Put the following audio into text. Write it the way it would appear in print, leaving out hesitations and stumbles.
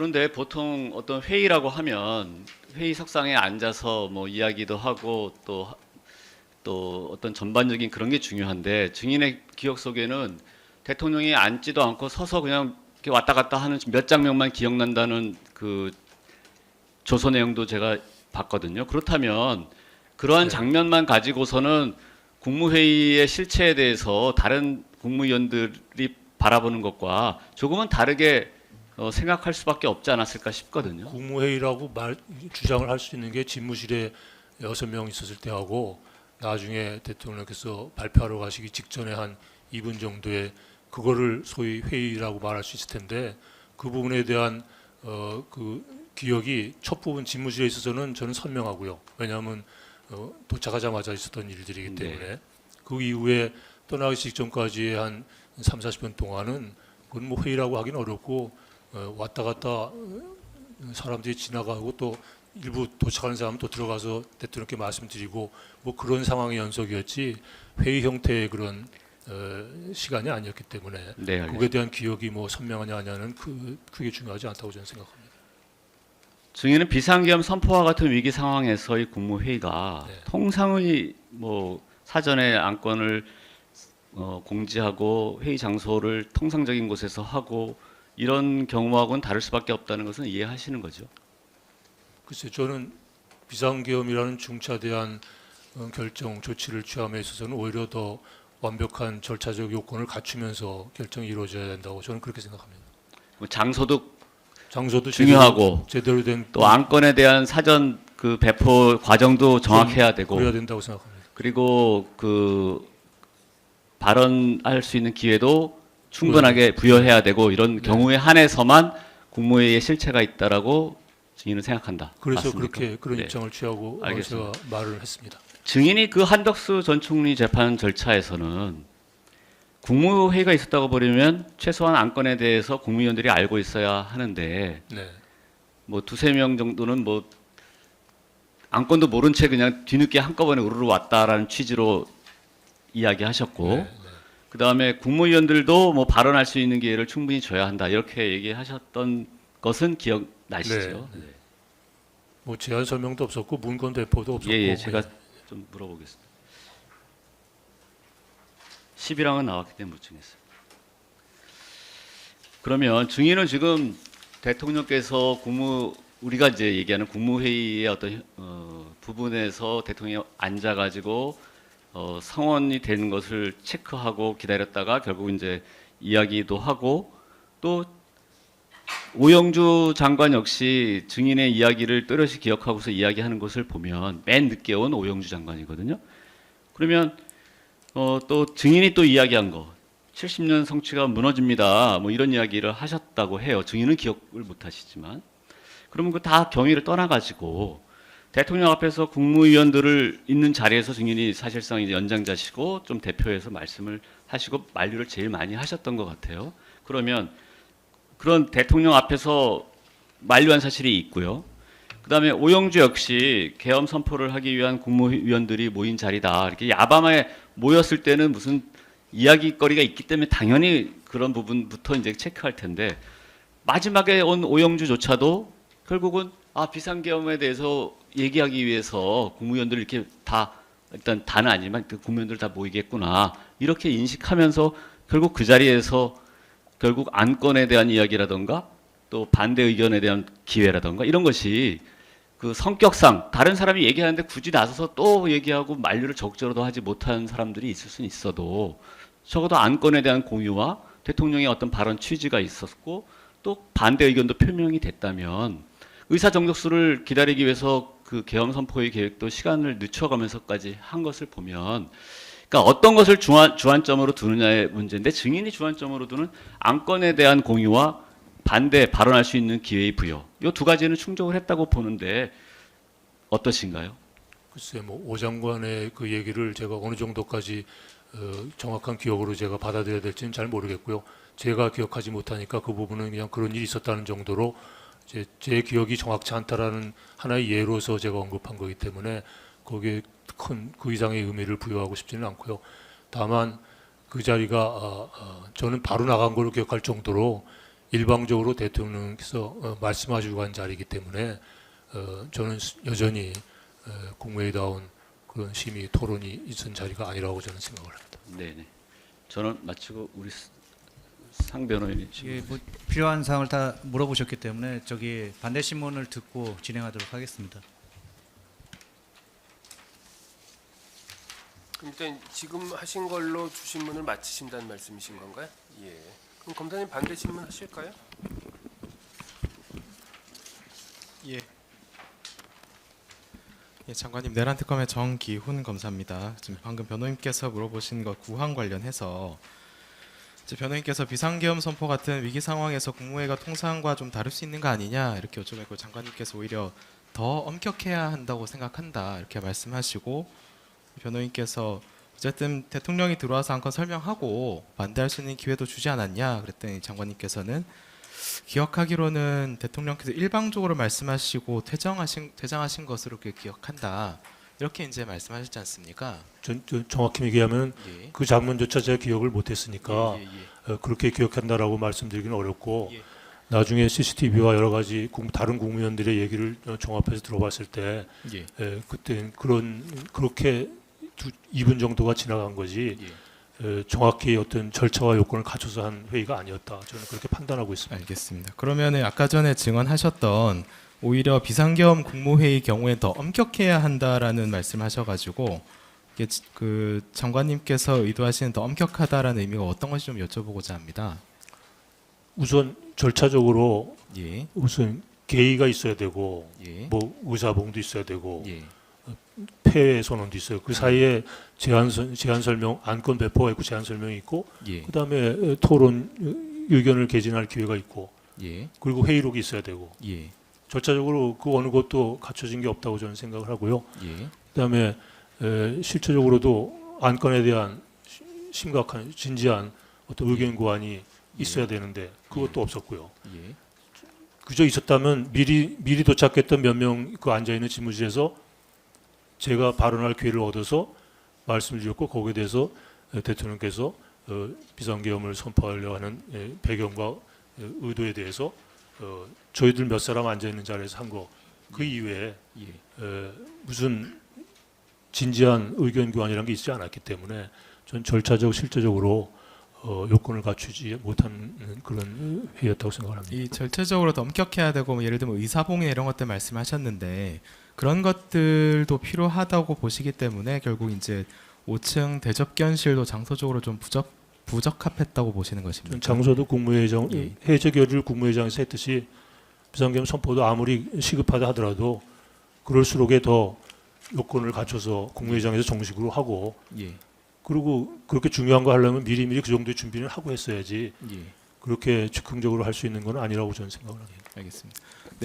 그런데 보통 어떤 회의라고 하면 회의석상에 앉아서 뭐 이야기도 하고 또 어떤 전반적인 그런 게 중요한데 증인의 기억 속에는 대통령이 앉지도 않고 서서 그냥 이렇게 왔다 갔다 하는 몇 장면만 기억난다는 그 조서 내용도 제가 봤거든요. 그렇다면 그러한 네. 장면만 가지고서는 국무회의의 실체에 대해서 다른 국무위원들이 바라보는 것과 조금은 다르게 생각할 수밖에 없지 않았을까 싶거든요. 국무회의라고 주장을 할 수 있는 게 집무실에 6명 있었을 때하고 나중에 대통령께서 발표하러 가시기 직전에 한 2분 정도에 그거를 소위 회의라고 말할 수 있을 텐데 그 부분에 대한 그 기억이 첫 부분 집무실에 있어서는 저는 선명하고요. 왜냐하면 도착하자마자 있었던 일들이기 때문에 그 이후에 떠나기 직전까지의 한 3, 40분 동안은 그건 뭐 회의라고 하기는 어렵고 왔다 갔다 사람들이 지나가고 또 일부 도착하는 사람은 또 들어가서 대통령께 말씀드리고 뭐 그런 상황의 연속이었지 회의 형태의 그런 시간이 아니었기 때문에 네, 알겠습니다. 그에 대한 기억이 뭐 선명하냐 아니냐는 크게 중요하지 않다고 저는 생각합니다. 증인은 비상계엄 선포와 같은 위기 상황에서의 국무회의가 네. 통상의 뭐 사전에 안건을 공지하고 회의 장소를 통상적인 곳에서 하고 이런 경우하고는 다를 수밖에 없다는 것은 이해하시는 거죠. 글쎄 저는 비상계엄이라는 중차대한 결정 조치를 취함에 있어서는 오히려 더 완벽한 절차적 요건을 갖추면서 결정이 이루어져야 된다고 저는 그렇게 생각합니다. 뭐 장소도 장소도 중요하고 제대로 된 또 안건에 대한 사전 그 배포 과정도 정확해야 되고 그래야 된다고 생각합니다. 그리고 그 발언할 수 있는 기회도 충분하게 부여해야 되고 이런 네. 경우에 한해서만 국무회의에 실체가 있다라고 증인은 생각한다. 그래서 맞습니까? 그렇게 그런 네. 입장을 취하고 알겠습니다. 제가 말을 했습니다. 증인이 그 한덕수 전 총리 재판 절차에서는 국무회의가 있었다고 보려면 최소한 안건에 대해서 국무위원들이 알고 있어야 하는데 네. 뭐 두세 명 정도는 뭐 안건도 모른 채 그냥 뒤늦게 한꺼번에 우르르 왔다라는 취지로 이야기하셨고 네, 네. 그 다음에 국무위원들도 뭐 발언할 수 있는 기회를 충분히 줘야 한다 이렇게 얘기하셨던 것은 기억나시죠? 네. 뭐 제안 설명도 없었고 문건 대포도 없었고. 예, 제가 좀 물어보겠습니다. 10이랑은 나왔기 때문에 못 정했어요. 그러면 증인은 지금 대통령께서 우리가 이제 얘기하는 국무회의의 어떤 부분에서 대통령이 앉아가지고 성원이 되는 것을 체크하고 기다렸다가 결국 이제 이야기도 하고 또 오영주 장관 역시 증인의 이야기를 또렷이 기억하고서 이야기하는 것을 보면 맨 늦게 온 오영주 장관이거든요. 그러면 또 증인이 또 이야기한 거 70년 성취가 무너집니다. 뭐 이런 이야기를 하셨다고 해요. 증인은 기억을 못 하시지만 그러면 그 다 경위를 떠나가지고 대통령 앞에서 국무위원들을 있는 자리에서 증인이 사실상 이제 연장자시고 좀 대표해서 말씀을 하시고 만류를 제일 많이 하셨던 것 같아요. 그러면 그런 대통령 앞에서 만류한 사실이 있고요. 그다음에 오영주 역시 계엄 선포를 하기 위한 국무위원들이 모인 자리다. 이렇게 야밤에 모였을 때는 무슨 이야기거리가 있기 때문에 당연히 그런 부분부터 이제 체크할 텐데 마지막에 온 오영주조차도 결국은 비상계엄에 대해서 얘기하기 위해서 국무위원들 이렇게 다 일단 다는 아니지만 그 국무위원들 다 모이겠구나 이렇게 인식하면서 결국 그 자리에서 결국 안건에 대한 이야기라던가 또 반대 의견에 대한 기회라던가 이런 것이 그 성격상 다른 사람이 얘기하는데 굳이 나서서 또 얘기하고 만류를 적절하도 하지 못한 사람들이 있을 수는 있어도 적어도 안건에 대한 공유와 대통령의 어떤 발언 취지가 있었고 또 반대 의견도 표명이 됐다면 의사 정족수를 기다리기 위해서 그 계엄 선포의 계획도 시간을 늦춰가면서까지 한 것을 보면 그러니까 어떤 것을 주안점으로 두느냐의 문제인데 증인이 주안점으로 두는 안건에 대한 공유와 반대 발언할 수 있는 기회의 부여 이 두 가지는 충족을 했다고 보는데 어떠신가요? 글쎄 뭐 오 장관의 그 얘기를 제가 어느 정도까지 정확한 기억으로 제가 받아들여야 될지는 잘 모르겠고요. 제가 기억하지 못하니까 그 부분은 그냥 그런 일이 있었다는 정도로 제 기억이 정확치 않다라는 하나의 예로서 제가 언급한 거기 때문에 거기에 큰 그 이상의 의미를 부여하고 싶지는 않고요. 다만 그 자리가 저는 바로 나간 걸로 기억할 정도로 일방적으로 대통령께서 말씀하시고 간 자리이기 때문에 저는 여전히 국무회의다운 그런 심의 토론이 있은 자리가 아니라고 저는 생각을 합니다. 네네. 저는 마치고 우리 상 변호인이 예, 뭐 필요한 사항을 다 물어보셨기 때문에 저기 반대 신문을 듣고 진행하도록 하겠습니다. 그럼 일단 지금 하신 걸로 주신문을 마치신다는 말씀이신 건가요? 예. 그럼 검사님 반대 신문 하실까요? 예. 예, 장관님 내란 특검의 정기훈 검사입니다. 지금 방금 변호인께서 물어보신 것 구항 관련해서 이제 변호인께서 비상계엄 선포 같은 위기 상황에서 국무회의가 통상과 좀 다를 수 있는 거 아니냐 이렇게 여쭤봤고 장관님께서 오히려 더 엄격해야 한다고 생각한다 이렇게 말씀하시고 변호인께서 어쨌든 대통령이 들어와서 한건 설명하고 반대할 수 있는 기회도 주지 않았냐 그랬더니 장관님께서는 기억하기로는 대통령께서 일방적으로 말씀하시고 퇴장하신 것으로 기억한다 이렇게 이제 말씀하셨지 않습니까? 전 정확히 얘기하면 예. 그 장면조차 제가 기억을 못했으니까 예, 예, 예. 그렇게 기억한다라고 말씀드리기는 어렵고 예. 나중에 CCTV와 여러 가지 다른 국무위원들의 얘기를 종합해서 들어봤을 때 예. 그때 그렇게 2분 정도가 지나간 거지 예. 정확히 어떤 절차와 요건을 갖춰서 한 회의가 아니었다. 저는 그렇게 판단하고 있습니다. 알겠습니다. 그러면은 아까 전에 증언하셨던 오히려 비상계엄 국무회의 경우에 더 엄격해야 한다라는 말씀하셔가지고 이게 그 장관님께서 의도하시는 더 엄격하다라는 의미가 어떤 것이 좀 여쭤보고자 합니다. 우선 절차적으로 예, 우선 계의가 있어야 되고 예, 뭐 의사봉도 있어야 되고 예, 폐회 선언도 있어요. 그 사이에 제안 설명, 안건 배포가 있고 제안 설명이 있고 예, 그다음에 토론 의견을 개진할 기회가 있고 예, 그리고 회의록이 있어야 되고 예, 절차적으로 그 어느 것도 갖춰진 게 없다고 저는 생각을 하고요. 예, 그다음에 실질적으로도 안건에 대한 심각한 진지한 어떤 의견 고안이 있어야 되는데 그것도 없었고요. 예, 그저 있었다면 미리 도착했던 몇 명 그 앉아 있는 집무실에서 제가 발언할 기회를 얻어서 말씀을 드렸고 거기에 대해서 대통령께서 비상계엄을 선포하려 하는 배경과 의도에 대해서 저희들 몇 사람 앉아 있는 자리에서 한 거 그 이외에 예. 무슨 진지한 의견 교환이라는 게 있지 않았기 때문에 전 절차적 실제적으로 요건을 갖추지 못한 그런 회의였다고 생각합니다. 이 절차적으로 더 엄격해야 되고 뭐 예를 들면 의사봉이나 이런 것들 말씀하셨는데 그런 것들도 필요하다고 보시기 때문에 결국 이제 5층 대접견실도 장소적으로 좀 부적합했다고 보시는 것입니다. 장소도 국무회의장 예. 해제 결의를 국무회의장에서 했듯이 비상계엄 선포도 아무리 시급하다 하더라도 그럴수록에 더 요건을 갖춰서 국무회의장에서 정식으로 하고 예, 그리고 그렇게 중요한 거 하려면 미리미리 그 정도의 준비를 하고 했어야지 예, 그렇게 즉흥적으로 할 수 있는 건 아니라고 저는 생각을 합니다. 알겠습니다.